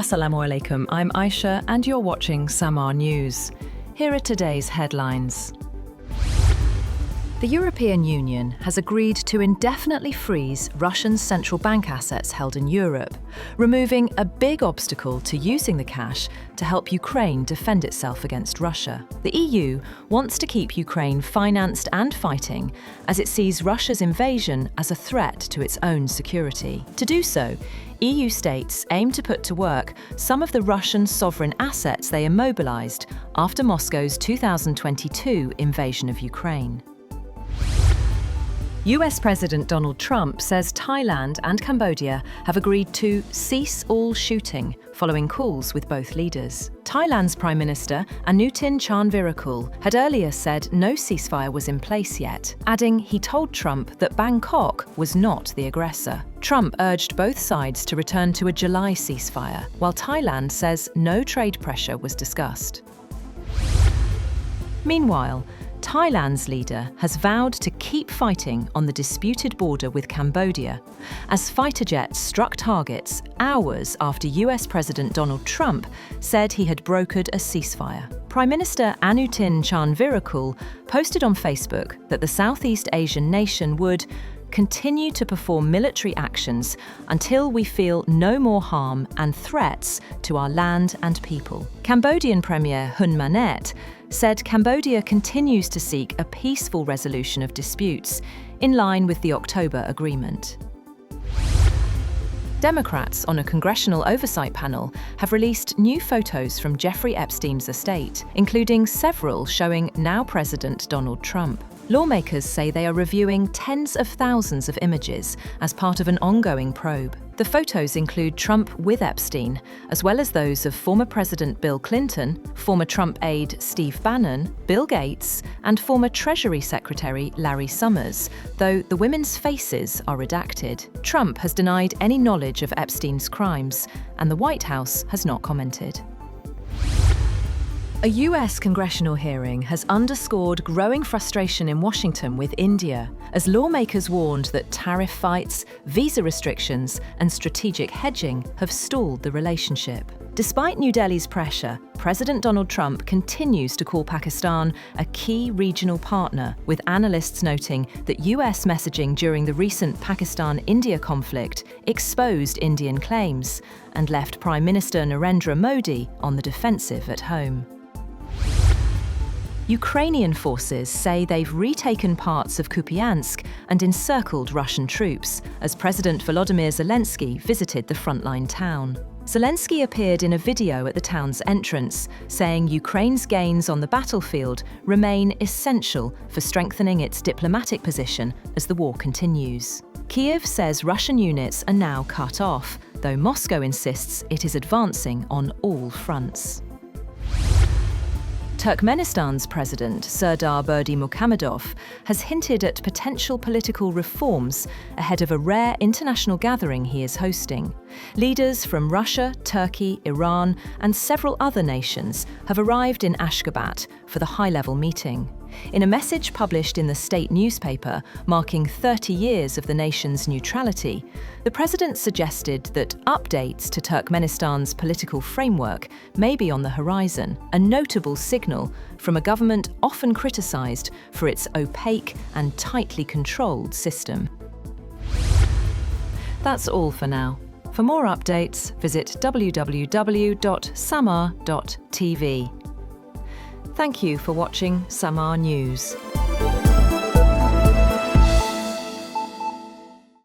Assalamu alaikum, I'm Aisha and you're watching Samaa News. Here are today's headlines. The European Union has agreed to indefinitely freeze Russian central bank assets held in Europe, removing a big obstacle to using the cash to help Ukraine defend itself against Russia. The EU wants to keep Ukraine financed and fighting as it sees Russia's invasion as a threat to its own security. To do so, EU states aim to put to work some of the Russian sovereign assets they immobilized after Moscow's 2022 invasion of Ukraine. US President Donald Trump says Thailand and Cambodia have agreed to cease all shooting following calls with both leaders. Thailand's Prime Minister Anutin Charnvirakul had earlier said no ceasefire was in place yet, adding he told Trump that Bangkok was not the aggressor. Trump urged both sides to return to a July ceasefire, while Thailand says no trade pressure was discussed. Meanwhile, Thailand's leader has vowed to keep fighting on the disputed border with Cambodia, as fighter jets struck targets hours after US President Donald Trump said he had brokered a ceasefire. Prime Minister Anutin Charnvirakul posted on Facebook that the Southeast Asian nation would continue to perform military actions until we feel no more harm and threats to our land and people. Cambodian Premier Hun Manet said Cambodia continues to seek a peaceful resolution of disputes in line with the October agreement. Democrats on a congressional oversight panel have released new photos from Jeffrey Epstein's estate, including several showing now President Donald Trump. Lawmakers say they are reviewing tens of thousands of images as part of an ongoing probe. The photos include Trump with Epstein, as well as those of former President Bill Clinton, former Trump aide Steve Bannon, Bill Gates, and former Treasury Secretary Larry Summers, though the women's faces are redacted. Trump has denied any knowledge of Epstein's crimes, and the White House has not commented. A US congressional hearing has underscored growing frustration in Washington with India, as lawmakers warned that tariff fights, visa restrictions, and strategic hedging have stalled the relationship. Despite New Delhi's pressure, President Donald Trump continues to call Pakistan a key regional partner, with analysts noting that US messaging during the recent Pakistan-India conflict exposed Indian claims and left Prime Minister Narendra Modi on the defensive at home. Ukrainian forces say they've retaken parts of Kupiansk and encircled Russian troops as President Volodymyr Zelenskyy visited the Frontline town. Zelenskyy appeared in a video at the town's entrance, saying Ukraine's gains on the battlefield remain essential for strengthening its diplomatic position as the war continues. Kyiv says Russian units are now cut off, though Moscow insists it is advancing on all fronts. Turkmenistan's President Serdar Berdimuhamedov has hinted at potential political reforms ahead of a rare international gathering he is hosting. Leaders from Russia, Turkey, Iran, and several other nations have arrived in Ashgabat for the high-level meeting. In a message published in the state newspaper marking 30 years of the nation's neutrality, the president suggested that updates to Turkmenistan's political framework may be on the horizon, a notable signal from a government often criticized for its opaque and tightly controlled system. That's all for now. For more updates, visit www.samaa.tv. Thank you for watching Samaa News.